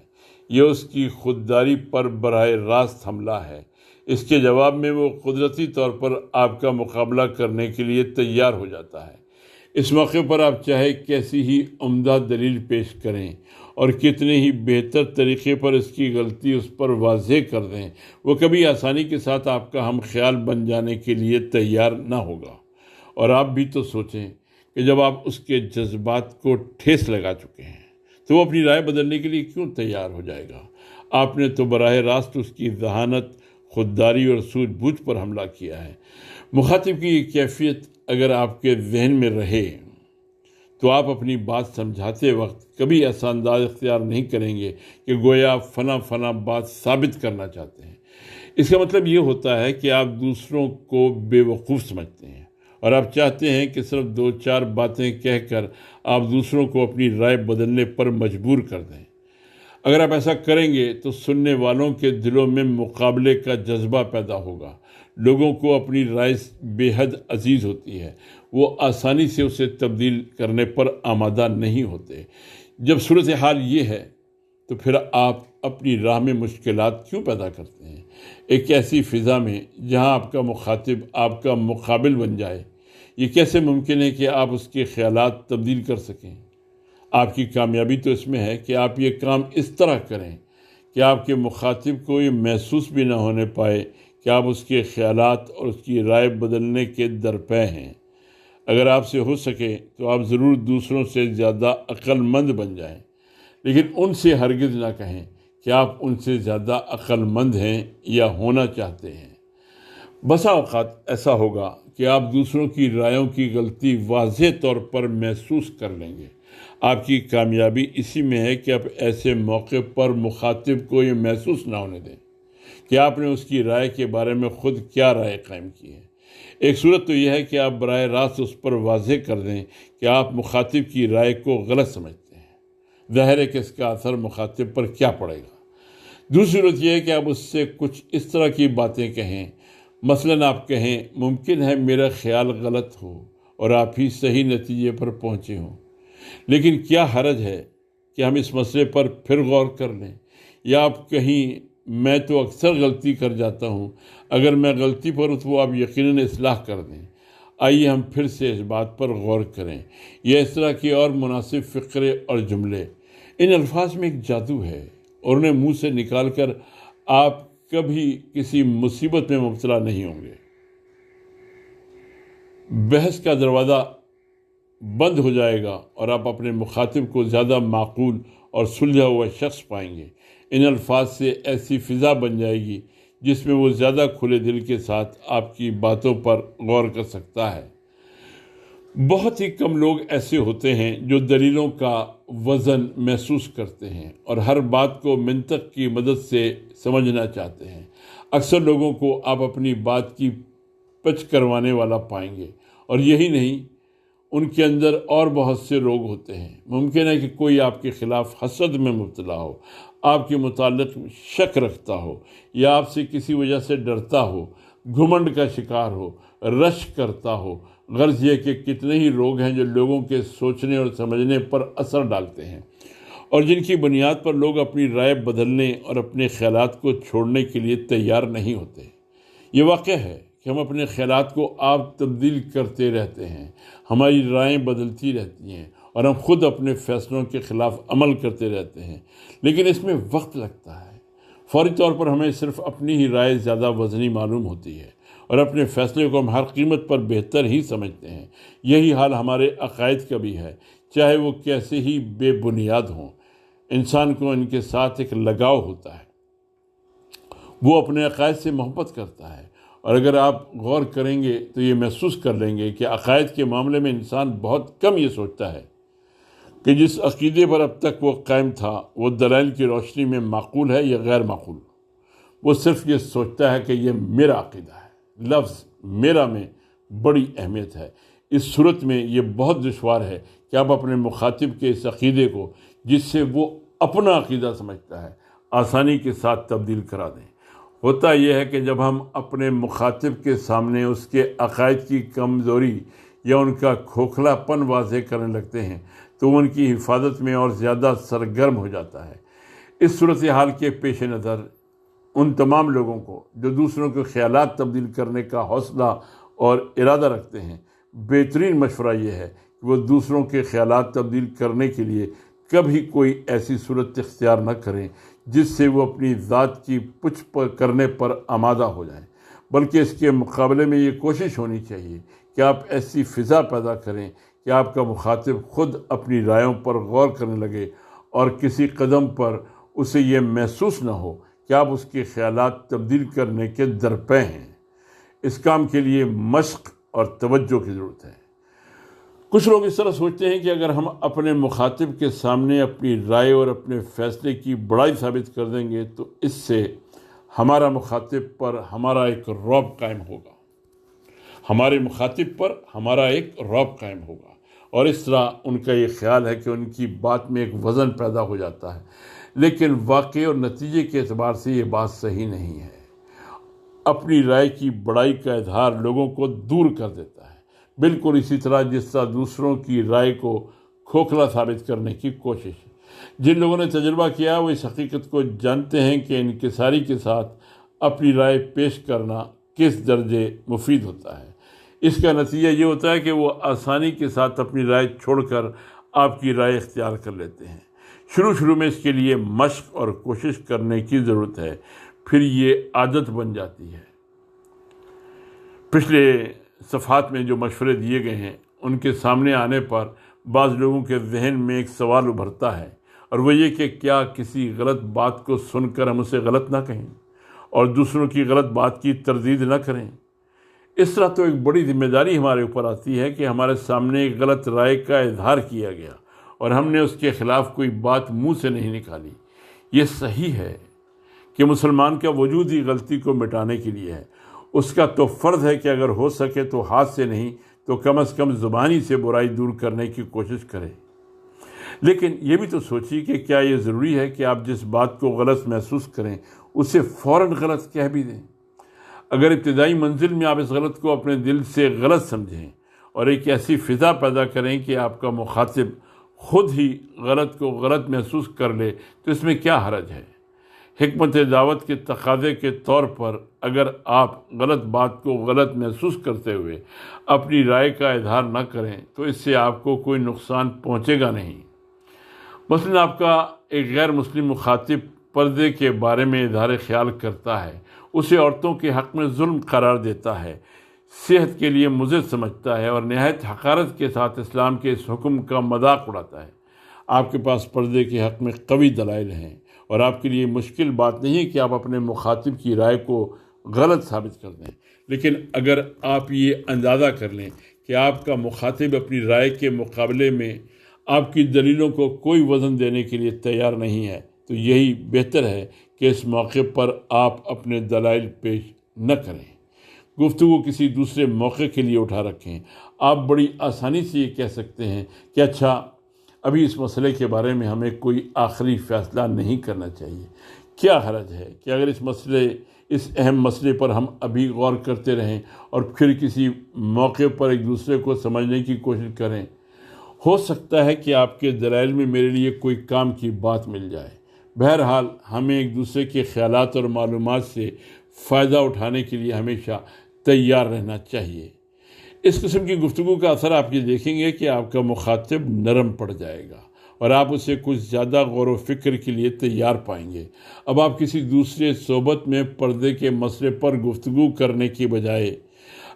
Speaker 1: یہ اس کی خودداری پر براہ راست حملہ ہے۔ اس کے جواب میں وہ قدرتی طور پر آپ کا مقابلہ کرنے کے لیے تیار ہو جاتا ہے۔ اس موقع پر آپ چاہے کیسی ہی عمدہ دلیل پیش کریں اور کتنے ہی بہتر طریقے پر اس کی غلطی اس پر واضح کر دیں، وہ کبھی آسانی کے ساتھ آپ کا ہم خیال بن جانے کے لیے تیار نہ ہوگا۔ اور آپ بھی تو سوچیں کہ جب آپ اس کے جذبات کو ٹھیس لگا چکے ہیں تو وہ اپنی رائے بدلنے کے لیے کیوں تیار ہو جائے گا؟ آپ نے تو براہ راست اس کی ذہانت، خودداری اور سوجھ بوجھ پر حملہ کیا ہے۔ مخاطب کی یہ کیفیت اگر آپ کے ذہن میں رہے تو آپ اپنی بات سمجھاتے وقت کبھی ایسا انداز اختیار نہیں کریں گے کہ گویا آپ فنا بات ثابت کرنا چاہتے ہیں۔ اس کا مطلب یہ ہوتا ہے کہ آپ دوسروں کو بے وقوف سمجھتے ہیں اور آپ چاہتے ہیں کہ صرف 2-4 باتیں کہہ کر آپ دوسروں کو اپنی رائے بدلنے پر مجبور کر دیں۔ اگر آپ ایسا کریں گے تو سننے والوں کے دلوں میں مقابلے کا جذبہ پیدا ہوگا۔ لوگوں کو اپنی رائے بے حد عزیز ہوتی ہے، وہ آسانی سے اسے تبدیل کرنے پر آمادہ نہیں ہوتے۔ جب صورتحال یہ ہے تو پھر آپ اپنی راہ میں مشکلات کیوں پیدا کرتے ہیں؟ ایک ایسی فضا میں جہاں آپ کا مخاطب آپ کا مقابل بن جائے، یہ کیسے ممکن ہے کہ آپ اس کے خیالات تبدیل کر سکیں؟ آپ کی کامیابی تو اس میں ہے کہ آپ یہ کام اس طرح کریں کہ آپ کے مخاطب کو یہ محسوس بھی نہ ہونے پائے کہ آپ اس کے خیالات اور اس کی رائے بدلنے کے درپے ہیں۔ اگر آپ سے ہو سکے تو آپ ضرور دوسروں سے زیادہ عقل مند بن جائیں، لیکن ان سے ہرگز نہ کہیں کہ آپ ان سے زیادہ عقل مند ہیں یا ہونا چاہتے ہیں۔ بسا اوقات ایسا ہوگا کہ آپ دوسروں کی رائےوں کی غلطی واضح طور پر محسوس کر لیں گے۔ آپ کی کامیابی اسی میں ہے کہ آپ ایسے موقع پر مخاطب کو یہ محسوس نہ ہونے دیں کہ آپ نے اس کی رائے کے بارے میں خود کیا رائے قائم کی ہے۔ ایک صورت تو یہ ہے کہ آپ براہ راست اس پر واضح کر دیں کہ آپ مخاطب کی رائے کو غلط سمجھتے ہیں۔ ظاہر ہے کہ اس کا اثر مخاطب پر کیا پڑے گا۔ دوسری صورت یہ ہے کہ آپ اس سے کچھ اس طرح کی باتیں کہیں، مثلاً آپ کہیں ممکن ہے میرا خیال غلط ہو اور آپ ہی صحیح نتیجے پر پہنچے ہوں، لیکن کیا حرج ہے کہ ہم اس مسئلے پر پھر غور کر لیں؟ یا آپ کہیں میں تو اکثر غلطی کر جاتا ہوں، اگر میں غلطی پر ہوں تو وہ آپ یقیناً اصلاح کر دیں، آئیے ہم پھر سے اس بات پر غور کریں۔ یہ اس طرح کی اور مناسب فقرے اور جملے، ان الفاظ میں ایک جادو ہے اور انہیں منہ سے نکال کر آپ کبھی کسی مصیبت میں مبتلا نہیں ہوں گے۔ بحث کا دروازہ بند ہو جائے گا اور آپ اپنے مخاطب کو زیادہ معقول اور سلجھا ہوا شخص پائیں گے۔ ان الفاظ سے ایسی فضا بن جائے گی جس میں وہ زیادہ کھلے دل کے ساتھ آپ کی باتوں پر غور کر سکتا ہے۔ بہت ہی کم لوگ ایسے ہوتے ہیں جو دلیلوں کا وزن محسوس کرتے ہیں اور ہر بات کو منطق کی مدد سے سمجھنا چاہتے ہیں۔ اکثر لوگوں کو آپ اپنی بات کی پچ کروانے والا پائیں گے، اور یہی نہیں، ان کے اندر اور بہت سے لوگ ہوتے ہیں۔ ممکن ہے کہ کوئی آپ کے خلاف حسد میں مبتلا ہو، آپ کے متعلق شک رکھتا ہو، یا آپ سے کسی وجہ سے ڈرتا ہو، گھمنڈ کا شکار ہو، رشک کرتا ہو۔ غرض یہ کہ کتنے ہی لوگ ہیں جو لوگوں کے سوچنے اور سمجھنے پر اثر ڈالتے ہیں، اور جن کی بنیاد پر لوگ اپنی رائے بدلنے اور اپنے خیالات کو چھوڑنے کے لیے تیار نہیں ہوتے۔ یہ واقعہ ہے کہ ہم اپنے خیالات کو آپ تبدیل کرتے رہتے ہیں، ہماری رائیں بدلتی رہتی ہیں اور ہم خود اپنے فیصلوں کے خلاف عمل کرتے رہتے ہیں، لیکن اس میں وقت لگتا ہے۔ فوری طور پر ہمیں صرف اپنی ہی رائے زیادہ وزنی معلوم ہوتی ہے اور اپنے فیصلے کو ہم ہر قیمت پر بہتر ہی سمجھتے ہیں۔ یہی حال ہمارے عقائد کا بھی ہے، چاہے وہ کیسے ہی بے بنیاد ہوں۔ انسان کو ان کے ساتھ ایک لگاؤ ہوتا ہے، وہ اپنے عقائد سے محبت کرتا ہے، اور اگر آپ غور کریں گے تو یہ محسوس کر لیں گے کہ عقائد کے معاملے میں انسان بہت کم یہ سوچتا ہے۔ کہ جس عقیدے پر اب تک وہ قائم تھا وہ دلائل کی روشنی میں معقول ہے یا غیر معقول۔ وہ صرف یہ سوچتا ہے کہ یہ میرا عقیدہ ہے۔ لفظ میرا میں بڑی اہمیت ہے۔ اس صورت میں یہ بہت دشوار ہے کہ آپ اپنے مخاطب کے اس عقیدے کو، جس سے وہ اپنا عقیدہ سمجھتا ہے، آسانی کے ساتھ تبدیل کرا دیں۔ ہوتا یہ ہے کہ جب ہم اپنے مخاطب کے سامنے اس کے عقائد کی کمزوری یا ان کا کھوکھلا پن واضح کرنے لگتے ہیں تو وہ ان کی حفاظت میں اور زیادہ سرگرم ہو جاتا ہے۔ اس صورتحال کے پیش نظر ان تمام لوگوں کو جو دوسروں کے خیالات تبدیل کرنے کا حوصلہ اور ارادہ رکھتے ہیں، بہترین مشورہ یہ ہے کہ وہ دوسروں کے خیالات تبدیل کرنے کے لیے کبھی کوئی ایسی صورت اختیار نہ کریں جس سے وہ اپنی ذات کی پچھ کرنے پر آمادہ ہو جائیں، بلکہ اس کے مقابلے میں یہ کوشش ہونی چاہیے کہ آپ ایسی فضا پیدا کریں کہ آپ کا مخاطب خود اپنی رائےوں پر غور کرنے لگے اور کسی قدم پر اسے یہ محسوس نہ ہو کہ آپ اس کے خیالات تبدیل کرنے کے درپے ہیں۔ اس کام کے لیے مشق اور توجہ کی ضرورت ہے۔ کچھ لوگ اس طرح سوچتے ہیں کہ اگر ہم اپنے مخاطب کے سامنے اپنی رائے اور اپنے فیصلے کی بڑائی ثابت کر دیں گے تو اس سے ہمارا مخاطب پر ہمارا ایک رعب قائم ہوگا، ہمارے مخاطب پر ہمارا ایک رعب قائم ہوگا، اور اس طرح ان کا یہ خیال ہے کہ ان کی بات میں ایک وزن پیدا ہو جاتا ہے۔ لیکن واقع اور نتیجے کے اعتبار سے یہ بات صحیح نہیں ہے۔ اپنی رائے کی بڑائی کا اظہار لوگوں کو دور کر دیتا ہے، بالکل اسی طرح جس طرح دوسروں کی رائے کو کھوکھلا ثابت کرنے کی کوشش۔ جن لوگوں نے تجربہ کیا وہ اس حقیقت کو جانتے ہیں کہ انکساری کے ساتھ اپنی رائے پیش کرنا کس درجے مفید ہوتا ہے۔ اس کا نتیجہ یہ ہوتا ہے کہ وہ آسانی کے ساتھ اپنی رائے چھوڑ کر آپ کی رائے اختیار کر لیتے ہیں۔ شروع میں اس کے لیے مشق اور کوشش کرنے کی ضرورت ہے، پھر یہ عادت بن جاتی ہے۔ پچھلے صفحات میں جو مشورے دیے گئے ہیں ان کے سامنے آنے پر بعض لوگوں کے ذہن میں ایک سوال ابھرتا ہے، اور وہ یہ کہ کیا کسی غلط بات کو سن کر ہم اسے غلط نہ کہیں اور دوسروں کی غلط بات کی تردید نہ کریں۔ اس طرح تو ایک بڑی ذمہ داری ہمارے اوپر آتی ہے کہ ہمارے سامنے ایک غلط رائے کا اظہار کیا گیا اور ہم نے اس کے خلاف کوئی بات منہ سے نہیں نکالی۔ یہ صحیح ہے کہ مسلمان کا وجود ہی غلطی کو مٹانے کے لیے ہے۔ اس کا تو فرض ہے کہ اگر ہو سکے تو ہاتھ سے نہیں تو کم از کم زبانی سے برائی دور کرنے کی کوشش کرے۔ لیکن یہ بھی تو سوچیے کہ کیا یہ ضروری ہے کہ آپ جس بات کو غلط محسوس کریں اسے فوراً غلط کہہ بھی دیں؟ اگر ابتدائی منزل میں آپ اس غلط کو اپنے دل سے غلط سمجھیں اور ایک ایسی فضا پیدا کریں کہ آپ کا مخاطب خود ہی غلط کو غلط محسوس کر لے تو اس میں کیا حرج ہے؟ حکمت دعوت کے تقاضے کے طور پر اگر آپ غلط بات کو غلط محسوس کرتے ہوئے اپنی رائے کا اظہار نہ کریں تو اس سے آپ کو کوئی نقصان پہنچے گا نہیں۔ مثلاً آپ کا ایک غیر مسلم مخاطب پردے کے بارے میں اظہار خیال کرتا ہے، اسے عورتوں کے حق میں ظلم قرار دیتا ہے، صحت کے لیے مضر سمجھتا ہے اور نہایت حقارت کے ساتھ اسلام کے اس حکم کا مذاق اڑاتا ہے۔ آپ کے پاس پردے کے حق میں قوی دلائل ہیں اور آپ کے لیے مشکل بات نہیں ہے کہ آپ اپنے مخاطب کی رائے کو غلط ثابت کر دیں۔ لیکن اگر آپ یہ اندازہ کر لیں کہ آپ کا مخاطب اپنی رائے کے مقابلے میں آپ کی دلیلوں کو کوئی وزن دینے کے لیے تیار نہیں ہے تو یہی بہتر ہے کہ اس موقع پر آپ اپنے دلائل پیش نہ کریں، گفتگو کسی دوسرے موقع کے لیے اٹھا رکھیں۔ آپ بڑی آسانی سے یہ کہہ سکتے ہیں کہ اچھا ابھی اس مسئلے کے بارے میں ہمیں کوئی آخری فیصلہ نہیں کرنا چاہیے۔ کیا حرج ہے کہ اگر اس اہم مسئلے پر ہم ابھی غور کرتے رہیں اور پھر کسی موقع پر ایک دوسرے کو سمجھنے کی کوشش کریں؟ ہو سکتا ہے کہ آپ کے دلائل میں میرے لیے کوئی کام کی بات مل جائے۔ بہرحال ہمیں ایک دوسرے کے خیالات اور معلومات سے فائدہ اٹھانے کے لیے ہمیشہ تیار رہنا چاہیے۔ اس قسم کی گفتگو کا اثر آپ یہ دیکھیں گے کہ آپ کا مخاطب نرم پڑ جائے گا اور آپ اسے کچھ زیادہ غور و فکر کے لیے تیار پائیں گے۔ اب آپ کسی دوسرے صحبت میں پردے کے مسئلے پر گفتگو کرنے کی بجائے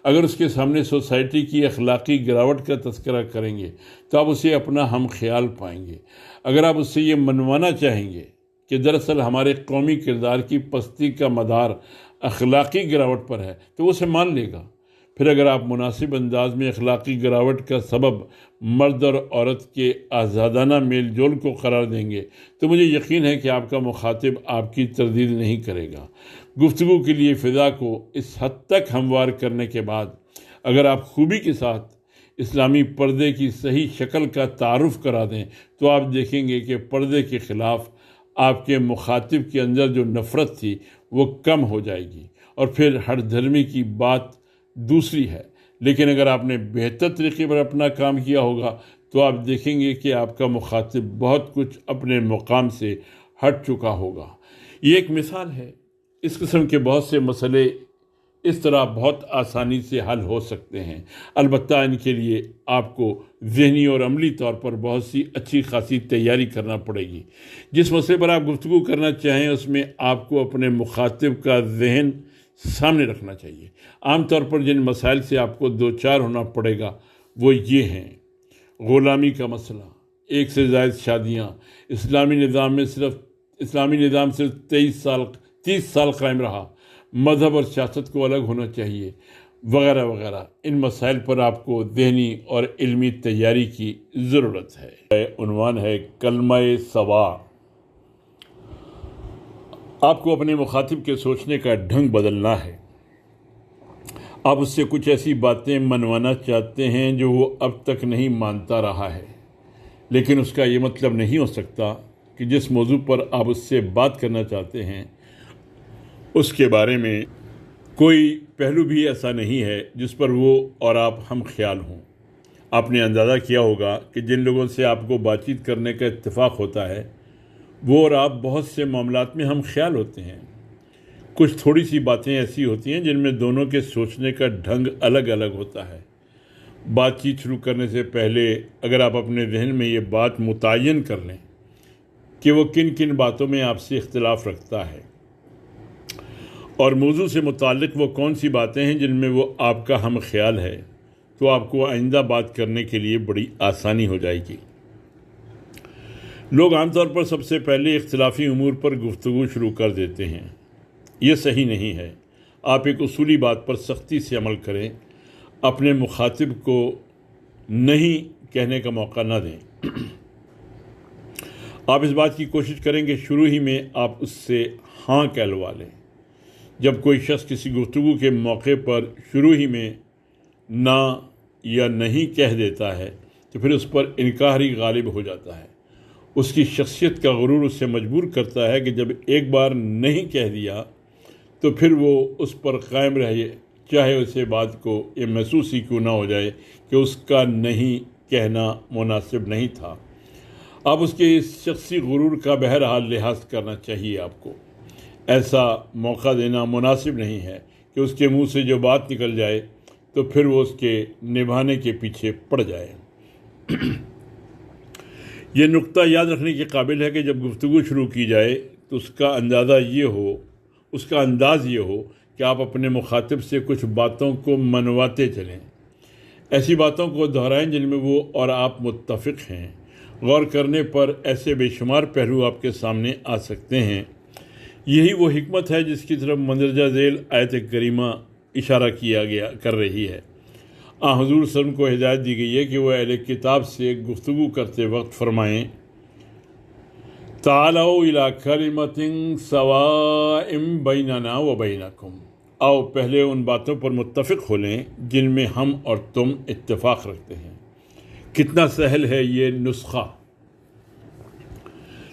Speaker 1: اگر اس کے سامنے سوسائٹی کی اخلاقی گراوٹ کا تذکرہ کریں گے تو آپ اسے اپنا ہم خیال پائیں گے۔ اگر آپ اس سے یہ منوانا چاہیں گے کہ دراصل ہمارے قومی کردار کی پستی کا مدار اخلاقی گراوٹ پر ہے تو وہ اسے مان لے گا۔ پھر اگر آپ مناسب انداز میں اخلاقی گراوٹ کا سبب مرد اور عورت کے آزادانہ میل جول کو قرار دیں گے تو مجھے یقین ہے کہ آپ کا مخاطب آپ کی تردید نہیں کرے گا۔ گفتگو کے لیے فضا کو اس حد تک ہموار کرنے کے بعد اگر آپ خوبی کے ساتھ اسلامی پردے کی صحیح شکل کا تعارف کرا دیں تو آپ دیکھیں گے کہ پردے کے خلاف آپ کے مخاطب کے اندر جو نفرت تھی وہ کم ہو جائے گی، اور پھر ہر دھرمی کی بات دوسری ہے، لیکن اگر آپ نے بہتر طریقے پر اپنا کام کیا ہوگا تو آپ دیکھیں گے کہ آپ کا مخاطب بہت کچھ اپنے مقام سے ہٹ چکا ہوگا۔ یہ ایک مثال ہے، اس قسم کے بہت سے مسئلے اس طرح بہت آسانی سے حل ہو سکتے ہیں، البتہ ان کے لیے آپ کو ذہنی اور عملی طور پر بہت سی اچھی خاصی تیاری کرنا پڑے گی۔ جس مسئلے پر آپ گفتگو کرنا چاہیں اس میں آپ کو اپنے مخاطب کا ذہن سامنے رکھنا چاہیے۔ عام طور پر جن مسائل سے آپ کو دوچار ہونا پڑے گا وہ یہ ہیں: غلامی کا مسئلہ، ایک سے زائد شادیاں، اسلامی نظام صرف 30 سال قائم رہا، مذہب اور سیاست کو الگ ہونا چاہیے، وغیرہ وغیرہ۔ ان مسائل پر آپ کو ذہنی اور علمی تیاری کی ضرورت ہے۔ عنوان ہے کلمہ سوا۔ آپ کو اپنے مخاطب کے سوچنے کا ڈھنگ بدلنا ہے۔ آپ اس سے کچھ ایسی باتیں منوانا چاہتے ہیں جو وہ اب تک نہیں مانتا رہا ہے، لیکن اس کا یہ مطلب نہیں ہو سکتا کہ جس موضوع پر آپ اس سے بات کرنا چاہتے ہیں اس کے بارے میں کوئی پہلو بھی ایسا نہیں ہے جس پر وہ اور آپ ہم خیال ہوں۔ آپ نے اندازہ کیا ہوگا کہ جن لوگوں سے آپ کو بات چیت کرنے کا اتفاق ہوتا ہے وہ اور آپ بہت سے معاملات میں ہم خیال ہوتے ہیں۔ کچھ تھوڑی سی باتیں ایسی ہوتی ہیں جن میں دونوں کے سوچنے کا ڈھنگ الگ الگ ہوتا ہے۔ بات چیت شروع کرنے سے پہلے اگر آپ اپنے ذہن میں یہ بات متعین کر لیں کہ وہ کن کن باتوں میں آپ سے اختلاف رکھتا ہے اور موضوع سے متعلق وہ کون سی باتیں ہیں جن میں وہ آپ کا ہم خیال ہے، تو آپ کو آئندہ بات کرنے کے لیے بڑی آسانی ہو جائے گی۔ لوگ عام طور پر سب سے پہلے اختلافی امور پر گفتگو شروع کر دیتے ہیں۔ یہ صحیح نہیں ہے۔ آپ ایک اصولی بات پر سختی سے عمل کریں، اپنے مخاطب کو نہیں کہنے کا موقع نہ دیں۔ آپ اس بات کی کوشش کریں کہ شروع ہی میں آپ اس سے ہاں کہلوا لیں۔ جب کوئی شخص کسی گفتگو کے موقع پر شروع ہی میں نہ یا نہیں کہہ دیتا ہے تو پھر اس پر انکار ہی غالب ہو جاتا ہے۔ اس کی شخصیت کا غرور اسے مجبور کرتا ہے کہ جب ایک بار نہیں کہہ دیا تو پھر وہ اس پر قائم رہے، چاہے اسے بات کو یہ محسوس ہی کیوں نہ ہو جائے کہ اس کا نہیں کہنا مناسب نہیں تھا۔ آپ اس کے اس شخصی غرور کا بہرحال لحاظ کرنا چاہیے۔ آپ کو ایسا موقع دینا مناسب نہیں ہے کہ اس کے منہ سے جو بات نکل جائے تو پھر وہ اس کے نبھانے کے پیچھے پڑ جائے۔ یہ نقطہ یاد رکھنے کے قابل ہے کہ جب گفتگو شروع کی جائے تو اس کا انداز یہ ہو کہ آپ اپنے مخاطب سے کچھ باتوں کو منواتے چلیں، ایسی باتوں کو دہرائیں جن میں وہ اور آپ متفق ہیں۔ غور کرنے پر ایسے بے شمار پہلو آپ کے سامنے آ سکتے ہیں۔ یہی وہ حکمت ہے جس کی طرف مندرجہ ذیل آیت کریمہ اشارہ کر رہی ہے۔ حضور صلی اللہ علیہ وسلم کو ہدایت دی گئی ہے کہ وہ اہل کتاب سے گفتگو کرتے وقت فرمائیں تعالوا الی کلمۃ سواء بیننا و بینکم، آؤ پہلے ان باتوں پر متفق ہو لیں جن میں ہم اور تم اتفاق رکھتے ہیں۔ کتنا سہل ہے یہ نسخہ،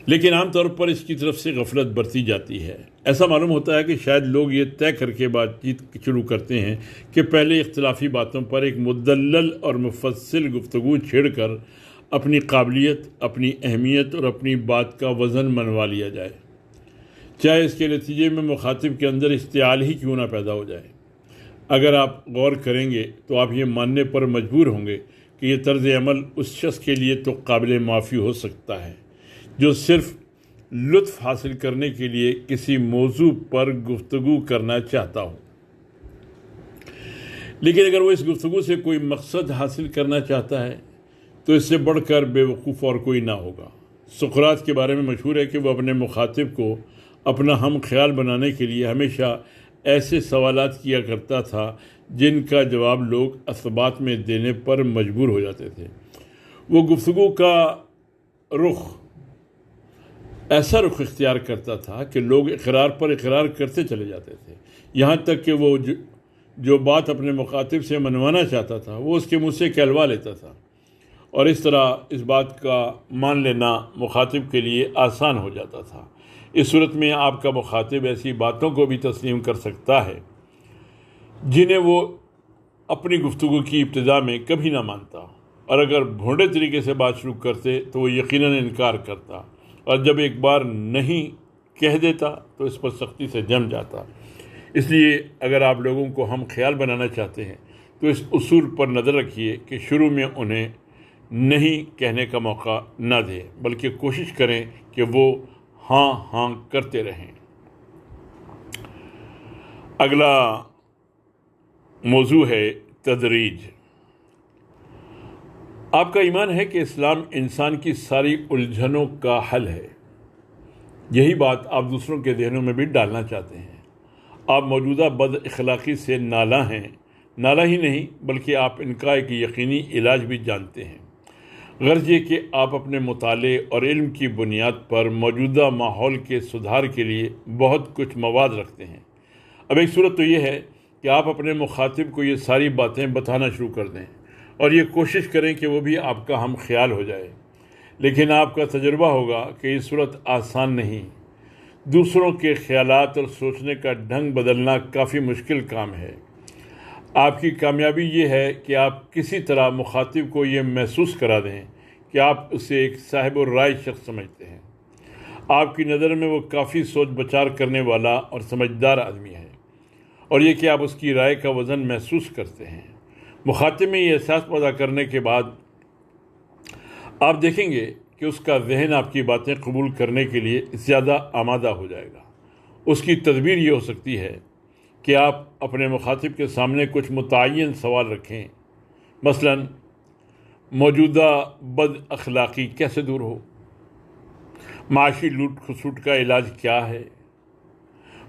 Speaker 1: لیکن عام طور پر اس کی طرف سے غفلت برتی جاتی ہے۔ ایسا معلوم ہوتا ہے کہ شاید لوگ یہ طے کر کے بات چیت شروع کرتے ہیں کہ پہلے اختلافی باتوں پر ایک مدلل اور مفصل گفتگو چھیڑ کر اپنی قابلیت، اپنی اہمیت اور اپنی بات کا وزن منوا لیا جائے، چاہے اس کے نتیجے میں مخاطب کے اندر اشتعال ہی کیوں نہ پیدا ہو جائے۔ اگر آپ غور کریں گے تو آپ یہ ماننے پر مجبور ہوں گے کہ یہ طرز عمل اس شخص کے لیے تو قابل معافی ہو سکتا ہے جو صرف لطف حاصل کرنے کے لیے کسی موضوع پر گفتگو کرنا چاہتا ہو، لیکن اگر وہ اس گفتگو سے کوئی مقصد حاصل کرنا چاہتا ہے تو اس سے بڑھ کر بے وقوف اور کوئی نہ ہوگا۔ سقراط کے بارے میں مشہور ہے کہ وہ اپنے مخاطب کو اپنا ہم خیال بنانے کے لیے ہمیشہ ایسے سوالات کیا کرتا تھا جن کا جواب لوگ اسبات میں دینے پر مجبور ہو جاتے تھے۔ وہ گفتگو کا رخ ایسا رخ اختیار کرتا تھا کہ لوگ اقرار پر اقرار کرتے چلے جاتے تھے، یہاں تک کہ وہ جو بات اپنے مخاطب سے منوانا چاہتا تھا وہ اس کے منہ سے کہلوا لیتا تھا، اور اس طرح اس بات کا مان لینا مخاطب کے لیے آسان ہو جاتا تھا۔ اس صورت میں آپ کا مخاطب ایسی باتوں کو بھی تسلیم کر سکتا ہے جنہیں وہ اپنی گفتگو کی ابتدا میں کبھی نہ مانتا، اور اگر بھونڈے طریقے سے بات شروع کرتے تو وہ یقیناً انکار کرتا، اور جب ایک بار نہیں کہہ دیتا تو اس پر سختی سے جم جاتا۔ اس لیے اگر آپ لوگوں کو ہم خیال بنانا چاہتے ہیں تو اس اصول پر نظر رکھیے کہ شروع میں انہیں نہیں کہنے کا موقع نہ دیں، بلکہ کوشش کریں کہ وہ ہاں ہاں کرتے رہیں۔ اگلا موضوع ہے تدریج۔ آپ کا ایمان ہے کہ اسلام انسان کی ساری الجھنوں کا حل ہے۔ یہی بات آپ دوسروں کے ذہنوں میں بھی ڈالنا چاہتے ہیں۔ آپ موجودہ بد اخلاقی سے نالاں ہیں، نالاں ہی نہیں بلکہ آپ ان کا ایک یقینی علاج بھی جانتے ہیں۔ غرض یہ کہ آپ اپنے مطالعے اور علم کی بنیاد پر موجودہ ماحول کے سدھار کے لیے بہت کچھ مواد رکھتے ہیں۔ اب ایک صورت تو یہ ہے کہ آپ اپنے مخاطب کو یہ ساری باتیں بتانا شروع کر دیں اور یہ کوشش کریں کہ وہ بھی آپ کا ہم خیال ہو جائے، لیکن آپ کا تجربہ ہوگا کہ یہ صورت آسان نہیں۔ دوسروں کے خیالات اور سوچنے کا ڈھنگ بدلنا کافی مشکل کام ہے۔ آپ کی کامیابی یہ ہے کہ آپ کسی طرح مخاطب کو یہ محسوس کرا دیں کہ آپ اسے ایک صاحب الرائے شخص سمجھتے ہیں۔ آپ کی نظر میں وہ کافی سوچ بچار کرنے والا اور سمجھدار آدمی ہے، اور یہ کہ آپ اس کی رائے کا وزن محسوس کرتے ہیں۔ مخاطب میں یہ احساس پیدا کرنے کے بعد آپ دیکھیں گے کہ اس کا ذہن آپ کی باتیں قبول کرنے کے لیے زیادہ آمادہ ہو جائے گا۔ اس کی تدبیر یہ ہو سکتی ہے کہ آپ اپنے مخاطب کے سامنے کچھ متعین سوال رکھیں، مثلا موجودہ بد اخلاقی کیسے دور ہو، معاشی لوٹ کھسوٹ کا علاج کیا ہے،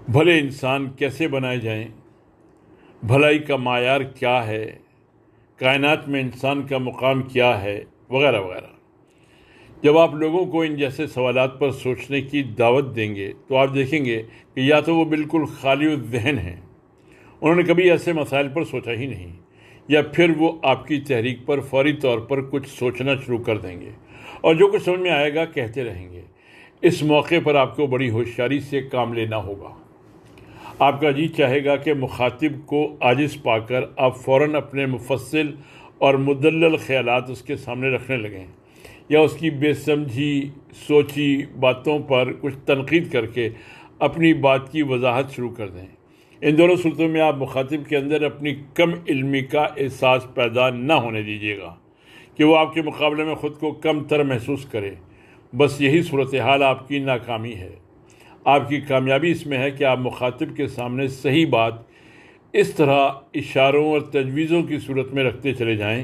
Speaker 1: بھلے انسان کیسے بنائے جائیں، بھلائی کا معیار کیا ہے، کائنات میں انسان کا مقام کیا ہے، وغیرہ وغیرہ۔ جب آپ لوگوں کو ان جیسے سوالات پر سوچنے کی دعوت دیں گے تو آپ دیکھیں گے کہ یا تو وہ بالکل خالی الذہن ہیں، انہوں نے کبھی ایسے مسائل پر سوچا ہی نہیں، یا پھر وہ آپ کی تحریک پر فوری طور پر کچھ سوچنا شروع کر دیں گے اور جو کچھ سمجھ میں آئے گا کہتے رہیں گے۔ اس موقع پر آپ کو بڑی ہوشیاری سے کام لینا ہوگا۔ آپ کا جی چاہے گا کہ مخاطب کو عاجز پا کر آپ فوراً اپنے مفصل اور مدلل خیالات اس کے سامنے رکھنے لگیں، یا اس کی بے سمجھی سوچی باتوں پر کچھ تنقید کر کے اپنی بات کی وضاحت شروع کر دیں۔ ان دونوں صورتوں میں آپ مخاطب کے اندر اپنی کم علمی کا احساس پیدا نہ ہونے دیجیے گا کہ وہ آپ کے مقابلے میں خود کو کم تر محسوس کرے۔ بس یہی صورتحال آپ کی ناکامی ہے۔ آپ کی کامیابی اس میں ہے کہ آپ مخاطب کے سامنے صحیح بات اس طرح اشاروں اور تجویزوں کی صورت میں رکھتے چلے جائیں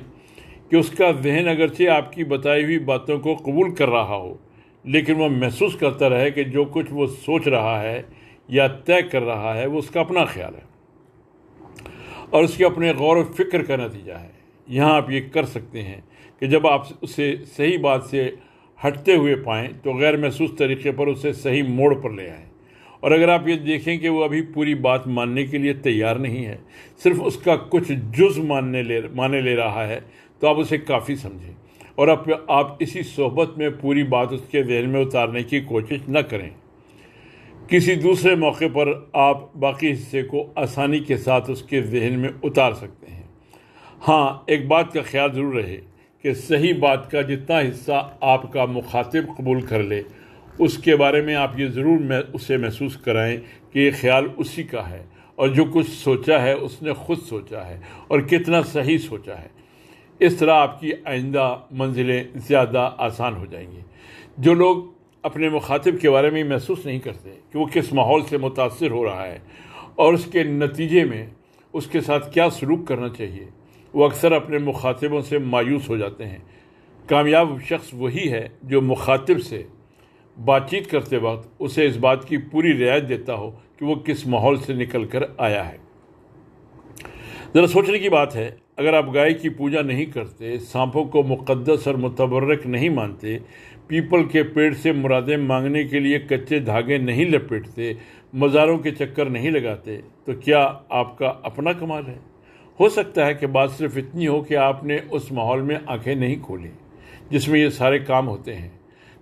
Speaker 1: کہ اس کا ذہن اگرچہ آپ کی بتائی ہوئی باتوں کو قبول کر رہا ہو، لیکن وہ محسوس کرتا رہے کہ جو کچھ وہ سوچ رہا ہے یا طے کر رہا ہے وہ اس کا اپنا خیال ہے اور اس کے اپنے غور و فکر کا نتیجہ ہے۔ یہاں آپ یہ کر سکتے ہیں کہ جب آپ اسے صحیح بات سے ہٹتے ہوئے پائیں تو غیر محسوس طریقے پر اسے صحیح موڑ پر لے آئیں، اور اگر آپ یہ دیکھیں کہ وہ ابھی پوری بات ماننے کے لیے تیار نہیں ہے، صرف اس کا کچھ جز ماننے لے رہا ہے، تو آپ اسے کافی سمجھیں اور آپ اسی صحبت میں پوری بات اس کے ذہن میں اتارنے کی کوشش نہ کریں۔ کسی دوسرے موقع پر آپ باقی حصے کو آسانی کے ساتھ اس کے ذہن میں اتار سکتے ہیں۔ ہاں، ایک بات کا خیال ضرور رہے کہ صحیح بات کا جتنا حصہ آپ کا مخاطب قبول کر لے، اس کے بارے میں آپ یہ ضرور اسے محسوس کرائیں کہ یہ خیال اسی کا ہے اور جو کچھ سوچا ہے اس نے خود سوچا ہے اور کتنا صحیح سوچا ہے۔ اس طرح آپ کی آئندہ منزلیں زیادہ آسان ہو جائیں گی۔ جو لوگ اپنے مخاطب کے بارے میں محسوس نہیں کرتے کہ وہ کس ماحول سے متاثر ہو رہا ہے اور اس کے نتیجے میں اس کے ساتھ کیا سلوک کرنا چاہیے، وہ اکثر اپنے مخاطبوں سے مایوس ہو جاتے ہیں۔ کامیاب شخص وہی ہے جو مخاطب سے بات چیت کرتے وقت اسے اس بات کی پوری رعایت دیتا ہو کہ وہ کس ماحول سے نکل کر آیا ہے۔ ذرا سوچنے کی بات ہے، اگر آپ گائے کی پوجا نہیں کرتے، سانپوں کو مقدس اور متبرک نہیں مانتے، پیپل کے پیڑ سے مرادیں مانگنے کے لیے کچے دھاگے نہیں لپیٹتے، مزاروں کے چکر نہیں لگاتے، تو کیا آپ کا اپنا کمال ہے؟ ہو سکتا ہے کہ بات صرف اتنی ہو کہ آپ نے اس ماحول میں آنکھیں نہیں کھولیں جس میں یہ سارے کام ہوتے ہیں۔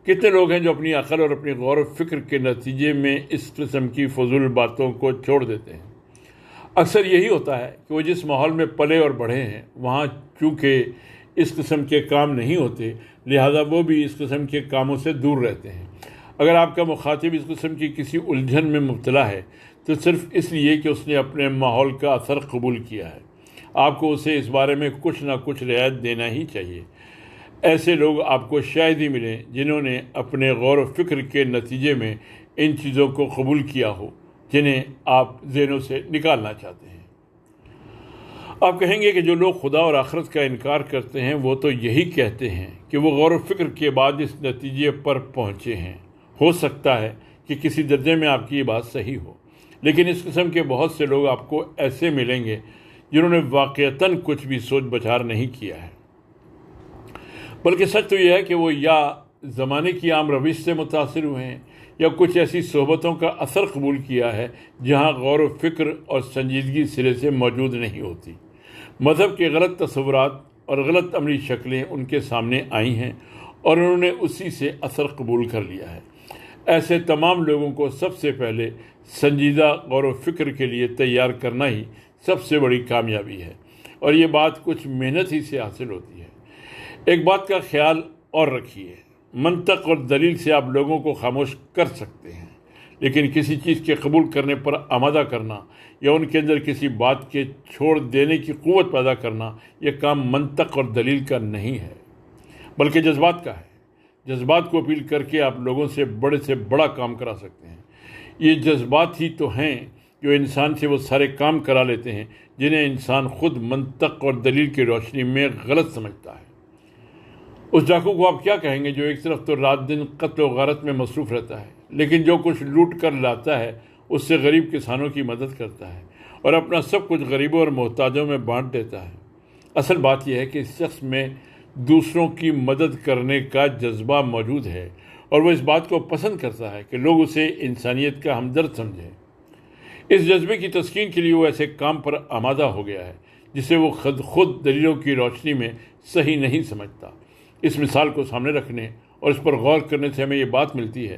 Speaker 1: کتنے لوگ ہیں جو اپنی عقل اور اپنی غور و فکر کے نتیجے میں اس قسم کی فضول باتوں کو چھوڑ دیتے ہیں۔ اکثر یہی ہوتا ہے کہ وہ جس ماحول میں پلے اور بڑھے ہیں وہاں چونکہ اس قسم کے کام نہیں ہوتے، لہذا وہ بھی اس قسم کے کاموں سے دور رہتے ہیں۔ اگر آپ کا مخاطب اس قسم کی کسی الجھن میں مبتلا ہے تو صرف اس لیے کہ اس نے اپنے ماحول کا اثر قبول کیا ہے، آپ کو اسے اس بارے میں کچھ نہ کچھ رعایت دینا ہی چاہیے۔ ایسے لوگ آپ کو شاید ہی ملیں جنہوں نے اپنے غور و فکر کے نتیجے میں ان چیزوں کو قبول کیا ہو جنہیں آپ ذہنوں سے نکالنا چاہتے ہیں۔ آپ کہیں گے کہ جو لوگ خدا اور آخرت کا انکار کرتے ہیں وہ تو یہی کہتے ہیں کہ وہ غور و فکر کے بعد اس نتیجے پر پہنچے ہیں۔ ہو سکتا ہے کہ کسی درجے میں آپ کی یہ بات صحیح ہو، لیکن اس قسم کے بہت سے لوگ آپ کو ایسے ملیں گے جنہوں نے واقعتاً کچھ بھی سوچ بچار نہیں کیا ہے، بلکہ سچ تو یہ ہے کہ وہ یا زمانے کی عام روش سے متاثر ہوئے ہیں یا کچھ ایسی صحبتوں کا اثر قبول کیا ہے جہاں غور و فکر اور سنجیدگی سرے سے موجود نہیں ہوتی۔ مذہب کے غلط تصورات اور غلط عملی شکلیں ان کے سامنے آئی ہیں اور انہوں نے اسی سے اثر قبول کر لیا ہے۔ ایسے تمام لوگوں کو سب سے پہلے سنجیدہ غور و فکر کے لیے تیار کرنا ہی سب سے بڑی کامیابی ہے، اور یہ بات کچھ محنت ہی سے حاصل ہوتی ہے۔ ایک بات کا خیال اور رکھیے، منطق اور دلیل سے آپ لوگوں کو خاموش کر سکتے ہیں، لیکن کسی چیز کے قبول کرنے پر آمادہ کرنا یا ان کے اندر کسی بات کے چھوڑ دینے کی قوت پیدا کرنا، یہ کام منطق اور دلیل کا نہیں ہے بلکہ جذبات کا ہے۔ جذبات کو اپیل کر کے آپ لوگوں سے بڑا کام کرا سکتے ہیں۔ یہ جذبات ہی تو ہیں جو انسان سے وہ سارے کام کرا لیتے ہیں جنہیں انسان خود منطق اور دلیل کی روشنی میں غلط سمجھتا ہے۔ اس ڈاکو کو آپ کیا کہیں گے جو ایک طرف تو رات دن قتل و غارت میں مصروف رہتا ہے، لیکن جو کچھ لوٹ کر لاتا ہے اس سے غریب کسانوں کی مدد کرتا ہے اور اپنا سب کچھ غریبوں اور محتاجوں میں بانٹ دیتا ہے؟ اصل بات یہ ہے کہ اس شخص میں دوسروں کی مدد کرنے کا جذبہ موجود ہے اور وہ اس بات کو پسند کرتا ہے کہ لوگ اسے انسانیت کا ہمدرد سمجھیں۔ اس جذبے کی تسکین کے لیے وہ ایسے کام پر آمادہ ہو گیا ہے جسے وہ خود دلیلوں کی روشنی میں صحیح نہیں سمجھتا۔ اس مثال کو سامنے رکھنے اور اس پر غور کرنے سے ہمیں یہ بات ملتی ہے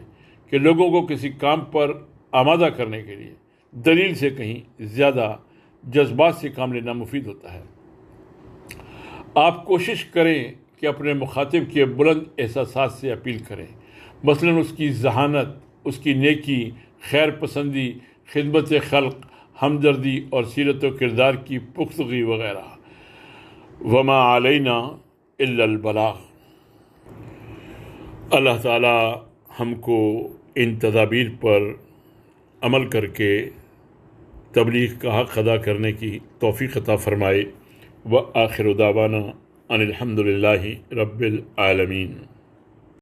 Speaker 1: کہ لوگوں کو کسی کام پر آمادہ کرنے کے لیے دلیل سے کہیں زیادہ جذبات سے کام لینا مفید ہوتا ہے۔ آپ کوشش کریں کہ اپنے مخاطب کے بلند احساسات سے اپیل کریں، مثلاً اس کی ذہانت، اس کی نیکی، خیر پسندی، خدمت خلق، ہمدردی اور سیرت و کردار کی پختگی وغیرہ۔ وما علینا الا البلاغ۔ اللہ تعالی ہم کو ان تدابیر پر عمل کر کے تبلیغ کا حق ادا کرنے کی توفیق عطا فرمائے۔ وآخر دعوانا ان الحمد للہ رب العالمین۔